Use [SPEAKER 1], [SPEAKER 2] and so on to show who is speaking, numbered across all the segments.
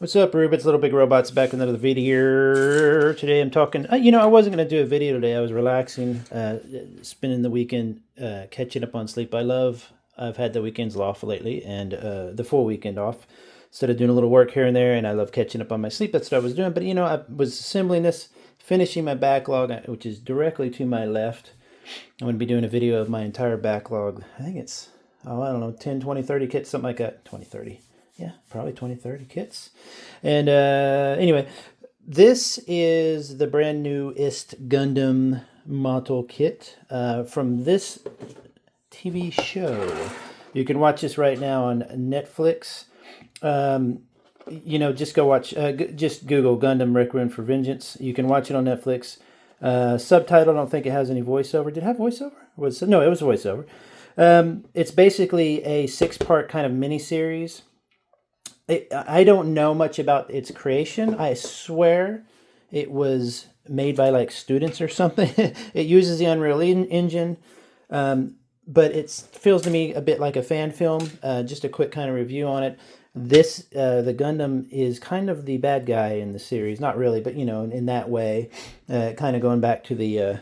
[SPEAKER 1] What's up, Rubits? Little Big Robots back with another video. Today I'm talking, I wasn't going to do a video today. I was relaxing, spending the weekend, catching up on sleep. I've had the weekends off lately and the full weekend off instead of doing a little work here and there. And I love catching up on my sleep. That's what I was doing. But, I was assembling this, finishing my backlog, which is directly to my left. I'm going to be doing a video of my entire backlog. I think it's, I don't know, 10, 20, 30 kits, something like that. 20, 30. Yeah, probably 20, 30 kits. And anyway, this is the brand newest Gundam model kit from this TV show. You can watch this right now on Netflix. Just go watch, just Google Gundam Requiem for Vengeance. You can watch it on Netflix. Subtitle, I don't think it has any voiceover. Did it have voiceover? No, it was voiceover. It's basically a 6-part kind of miniseries. I don't know much about its creation. I swear it was made by like students or something. It uses the Unreal Engine, but it feels to me a bit like a fan film. Just a quick kind of review on it. The Gundam is kind of the bad guy in the series. Not really, but in that way, kind of going back to the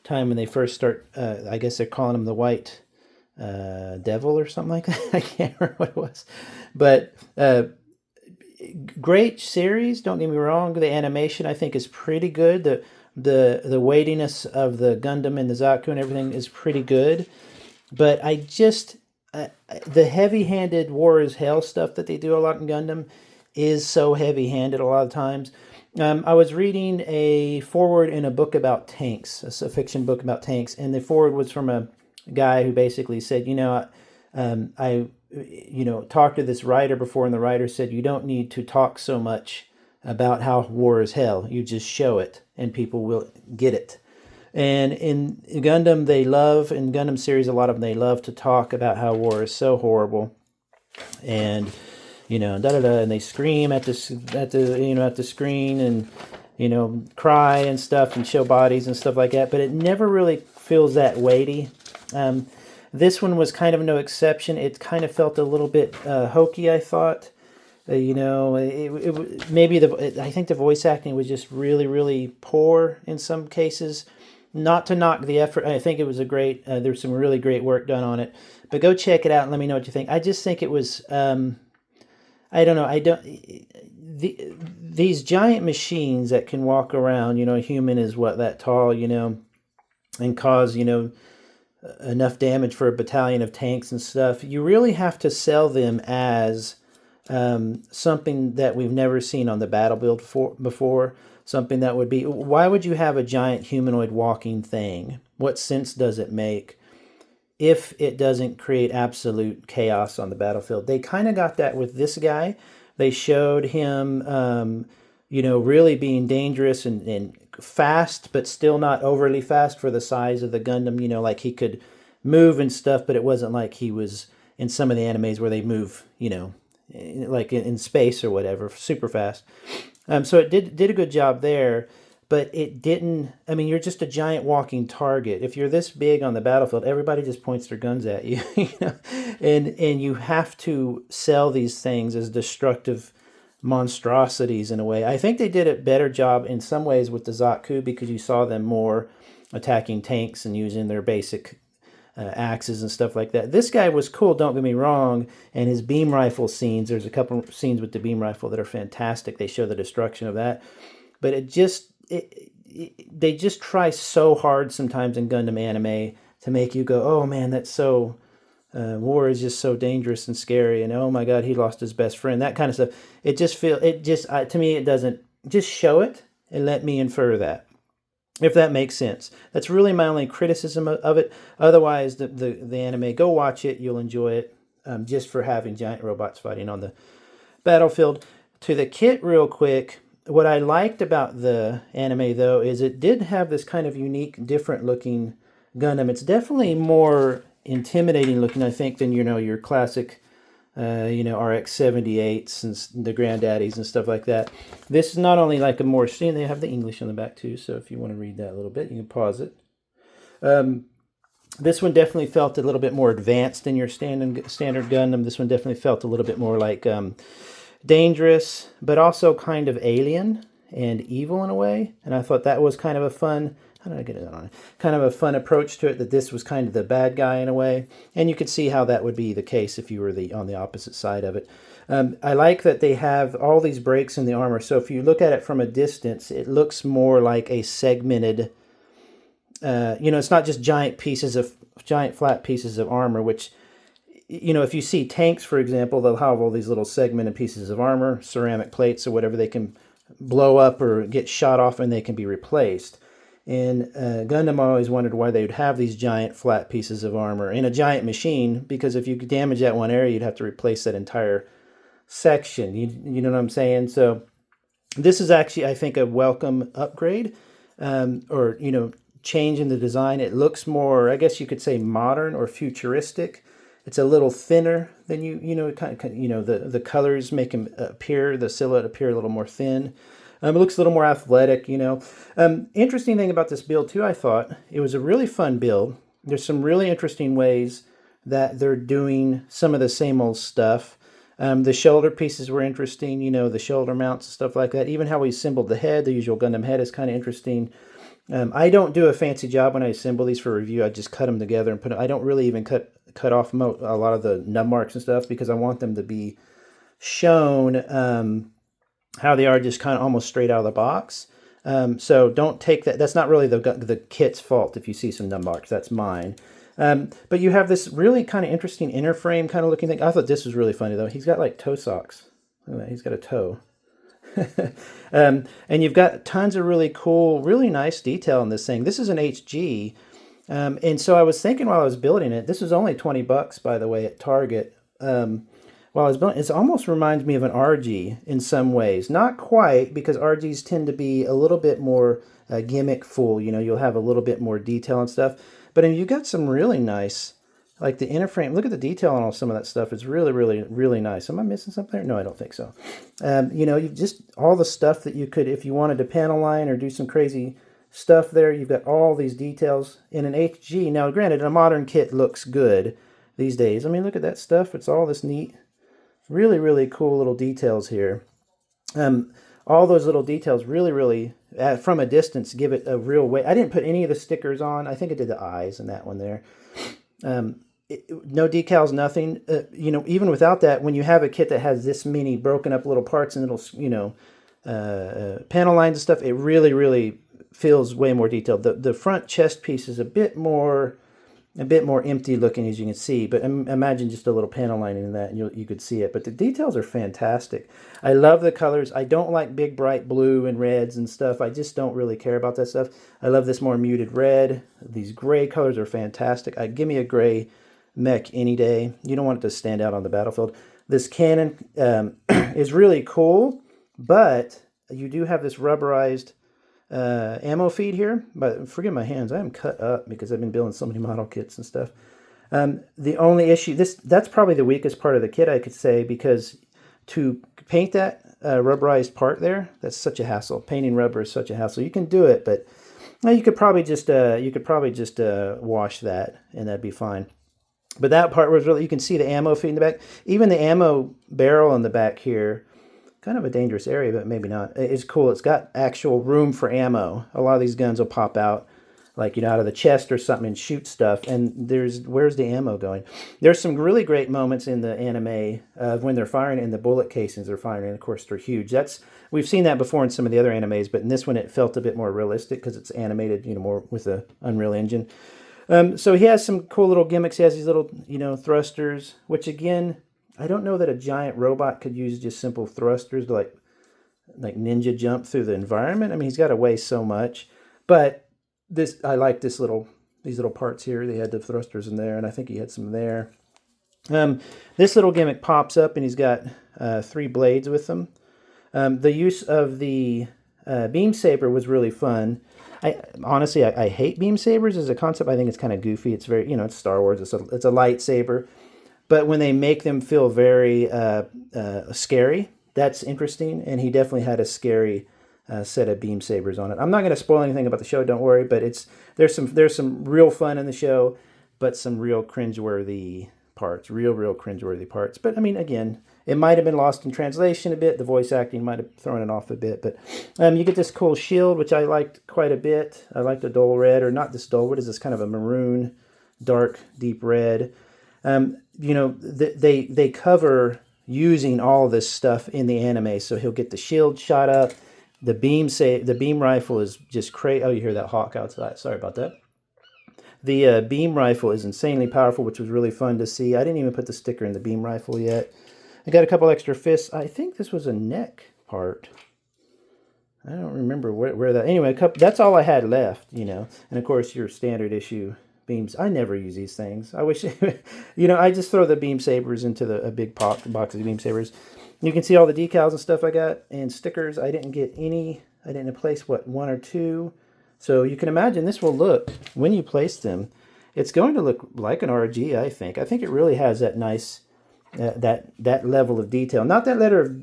[SPEAKER 1] time when they first start. I guess they're calling him the White Devil or something like that. I can't remember what it was, but great series. Don't get me wrong. The animation I think is pretty good. The weightiness of the Gundam and the Zaku and everything is pretty good, but I just the heavy-handed war is hell stuff that they do a lot in Gundam is so heavy-handed a lot of times. I was reading a foreword in a book about tanks, a fiction book about tanks, and the foreword was from a guy who basically said, I talked to this writer before, and the writer said, you don't need to talk so much about how war is hell. You just show it, and people will get it. And in Gundam, in Gundam series, a lot of them, they love to talk about how war is so horrible. And, and they scream at the screen and, cry and stuff and show bodies and stuff like that. But it never really feels that weighty. This one was kind of no exception. It kind of felt a little bit hokey, I thought. I think the voice acting was just really, really poor in some cases. Not to knock the effort. I think it was there was some really great work done on it. But go check it out and let me know what you think. I just think it was, I don't know. These giant machines that can walk around, a human is that tall, and cause, enough damage for a battalion of tanks and stuff. You really have to sell them as something that we've never seen on the battlefield before. Something that would be, why would you have a giant humanoid walking thing? What sense does it make if it doesn't create absolute chaos on the battlefield? They kind of got that with this guy. They showed him, really being dangerous and fast, but still not overly fast for the size of the Gundam. Like he could move and stuff, but it wasn't like he was in some of the animes where they move, like in space or whatever, super fast. So it did a good job there, but it didn't. I mean, you're just a giant walking target. If you're this big on the battlefield, everybody just points their guns at you, and you have to sell these things as destructive monstrosities in a way. I think they did a better job in some ways with the Zaku because you saw them more attacking tanks and using their basic axes and stuff like that. This guy was cool, don't get me wrong, and his beam rifle scenes, there's a couple scenes with the beam rifle that are fantastic. They show the destruction of that. But they just try so hard sometimes in Gundam anime to make you go, oh man, that's so... war is just so dangerous and scary, and oh my god, he lost his best friend, that kind of stuff. To me, it doesn't. Just show it and let me infer that, if that makes sense. That's really my only criticism of it. Otherwise, the anime, go watch it, you'll enjoy it, just for having giant robots fighting on the battlefield. To the kit real quick, what I liked about the anime though is it did have this kind of unique, different looking Gundam. It's definitely more intimidating looking, I think, than your classic RX-78s and the granddaddies and stuff like that. This is not only like a more, and they have the English on the back too, so if you want to read that a little bit, you can pause it. This one definitely felt a little bit more advanced than your standard Gundam. This one definitely felt a little bit more like dangerous, but also kind of alien and evil in a way. And I thought that was kind of a fun, how did I get it on? Kind of a fun approach to it, that this was kind of the bad guy in a way. And you could see how that would be the case if you were on the opposite side of it. I like that they have all these breaks in the armor. So if you look at it from a distance, it looks more like a segmented, it's not just giant flat pieces of armor, which, if you see tanks, for example, they'll have all these little segmented pieces of armor, ceramic plates or whatever, they can blow up or get shot off and they can be replaced. And Gundam, I always wondered why they would have these giant flat pieces of armor in a giant machine, because if you damage that one area, you'd have to replace that entire section. You know what I'm saying? So this is actually, I think, a welcome upgrade, or change in the design. It looks more, I guess you could say, modern or futuristic. It's a little thinner than the colors make him appear, the silhouette appear a little more thin. It looks a little more athletic, Interesting thing about this build too, I thought it was a really fun build. There's some really interesting ways that they're doing some of the same old stuff. The shoulder pieces were interesting, the shoulder mounts and stuff like that. Even how we assembled the head, the usual Gundam head, is kind of interesting. I don't do a fancy job when I assemble these for review. I just cut them together and I don't really even cut off a lot of the nub marks and stuff, because I want them to be shown how they are, just kind of almost straight out of the box. So don't take that. That's not really the kit's fault if you see some nub marks. That's mine. But you have this really kind of interesting inner frame kind of looking thing. I thought this was really funny, though. He's got like toe socks. Look at that. He's got a toe. And you've got tons of really cool, really nice detail in this thing. This is an HG. And so I was thinking while I was building it, this was only $20, by the way, at Target. While I was building, it almost reminds me of an RG in some ways. Not quite, because RGs tend to be a little bit more gimmick-full. You'll have a little bit more detail and stuff. But you've got some really nice, like the inner frame. Look at the detail on some of that stuff. It's really, really, really nice. Am I missing something? No, I don't think so. You've just all the stuff that you could, if you wanted to panel line or do some crazy stuff there, you've got all these details in an HG. Now, granted, a modern kit looks good these days. Look at that stuff. It's all this neat, really, really cool little details here. All those little details really, really, from a distance, give it a real weight. I didn't put any of the stickers on. I think I did the eyes and that one there. No decals, nothing. Even without that, when you have a kit that has this many broken up little parts and little, panel lines and stuff, it really, really feels way more detailed. The front chest piece is a bit more empty looking, as you can see, but imagine just a little panel lining in that and you could see it. But the details are fantastic. I love the colors. I don't like big bright blue and reds and stuff. I just don't really care about that stuff. I love this more muted red. These gray colors are fantastic. Give me a gray mech any day. You don't want it to stand out on the battlefield. This cannon is really cool, but you do have this rubberized ammo feed here, but forgive my hands, I am cut up because I've been building so many model kits and stuff. The only issue, that's probably the weakest part of the kit, I could say, because to paint that rubberized part there, that's such a hassle. Painting rubber is such a hassle. You can do it, but you could probably just wash that and that'd be fine. But that part was really, you can see the ammo feed in the back. Even the ammo barrel in the back here, kind of a dangerous area, but maybe not. It's cool. It's got actual room for ammo. A lot of these guns will pop out, like, out of the chest or something and shoot stuff. And where's the ammo going? There's some really great moments in the anime of when they're firing and the bullet casings they're firing. And of course, they're huge. We've seen that before in some of the other animes, but in this one, it felt a bit more realistic because it's animated, more with the Unreal Engine. So he has some cool little gimmicks. He has these little, thrusters, which again, I don't know that a giant robot could use just simple thrusters to like ninja jump through the environment. He's got to weigh so much, but I like these little parts here. They had the thrusters in there, and I think he had some there. This little gimmick pops up, and he's got 3 blades with them. The use of the beam saber was really fun. Honestly, I hate beam sabers as a concept. I think it's kind of goofy. It's very, it's Star Wars. It's a lightsaber. But when they make them feel very scary, that's interesting. And he definitely had a scary set of beam sabers on it. I'm not going to spoil anything about the show, don't worry. But there's some real fun in the show, but some real cringeworthy parts. Real cringeworthy parts. But again, It might have been lost in translation a bit. The voice acting might have thrown it off a bit. But you get this cool shield, which I liked quite a bit. I like the dull red, or not this dull. What is this? Kind of a maroon, dark, deep red. You know, they cover using all of this stuff in the anime. So he'll get the shield shot up. The beam rifle is just crazy. Oh, you hear that hawk outside. Sorry about that. The beam rifle is insanely powerful, which was really fun to see. I didn't even put the sticker in the beam rifle yet. I got a couple extra fists. I think this was a neck part. I don't remember where that... Anyway, that's all I had left, you know. And, of course, your standard issue beams. I never use these things. I wish... you know, I just throw the beam sabers into a big box of beam sabers. You can see all the decals and stuff I got, and stickers. I didn't get any. I didn't place, what, 1 or 2. So you can imagine this will look, when you place them, it's going to look like an RG, I think. I think it really has that nice, that level of detail. Not that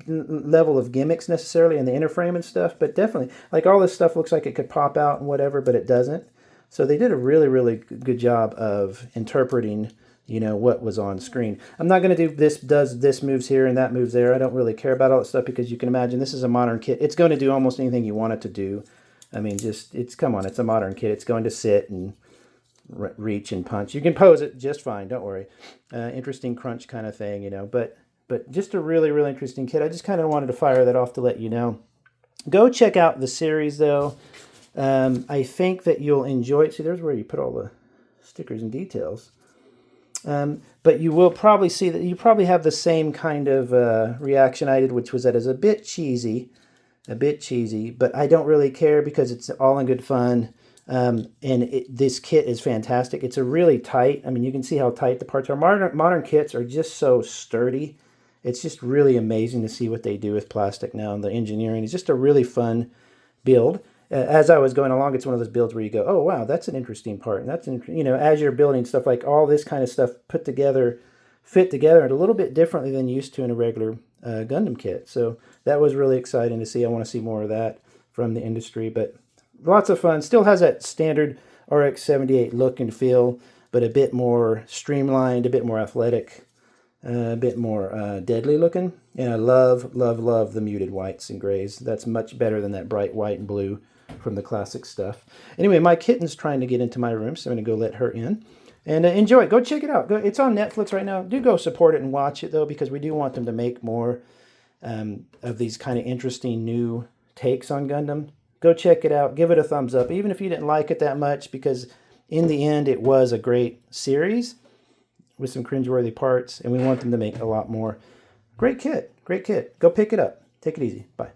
[SPEAKER 1] level of gimmicks necessarily in the inner frame and stuff, but definitely, like all this stuff looks like it could pop out and whatever, but it doesn't. So they did a really, really good job of interpreting, you know, what was on screen. I'm not going to do this moves here and that moves there. I don't really care about all that stuff because you can imagine this is a modern kit. It's going to do almost anything you want it to do. I mean, come on, it's a modern kit. It's going to sit and reach and punch. You can pose it just fine, don't worry. Interesting crunch kind of thing, you know, but just a really, really interesting kit. I just kind of wanted to fire that off to let you know. Go check out the series, though. I think that you'll enjoy it. See, there's where you put all the stickers and details. But you will probably see that you probably have the same kind of reaction I did, which was that it's a bit cheesy, but I don't really care because it's all in good fun. And this kit is fantastic. It's a really tight, I mean, you can see how tight the parts are. Modern kits are just so sturdy. It's just really amazing to see what they do with plastic now, and the engineering is just a really fun build. As I was going along, it's one of those builds where you go, oh, wow, that's an interesting part. And that's, you know, as you're building stuff, like all this kind of stuff fit together a little bit differently than used to in a regular Gundam kit. So that was really exciting to see. I want to see more of that from the industry, but lots of fun. Still has that standard RX-78 look and feel, but a bit more streamlined, a bit more athletic, a bit more deadly looking. And I love, love, love the muted whites and grays. That's much better than that bright white and blue from the classic stuff. Anyway, my kitten's trying to get into my room, so I'm going to go let her in. And enjoy it. Go check it out. It's on Netflix right now. Do go support it and watch it, though, because we do want them to make more of these kind of interesting new takes on Gundam. Go check it out. Give it a thumbs up, even if you didn't like it that much, because in the end, it was a great series with some cringeworthy parts, and we want them to make a lot more. Great kit. Great kit. Go pick it up. Take it easy. Bye.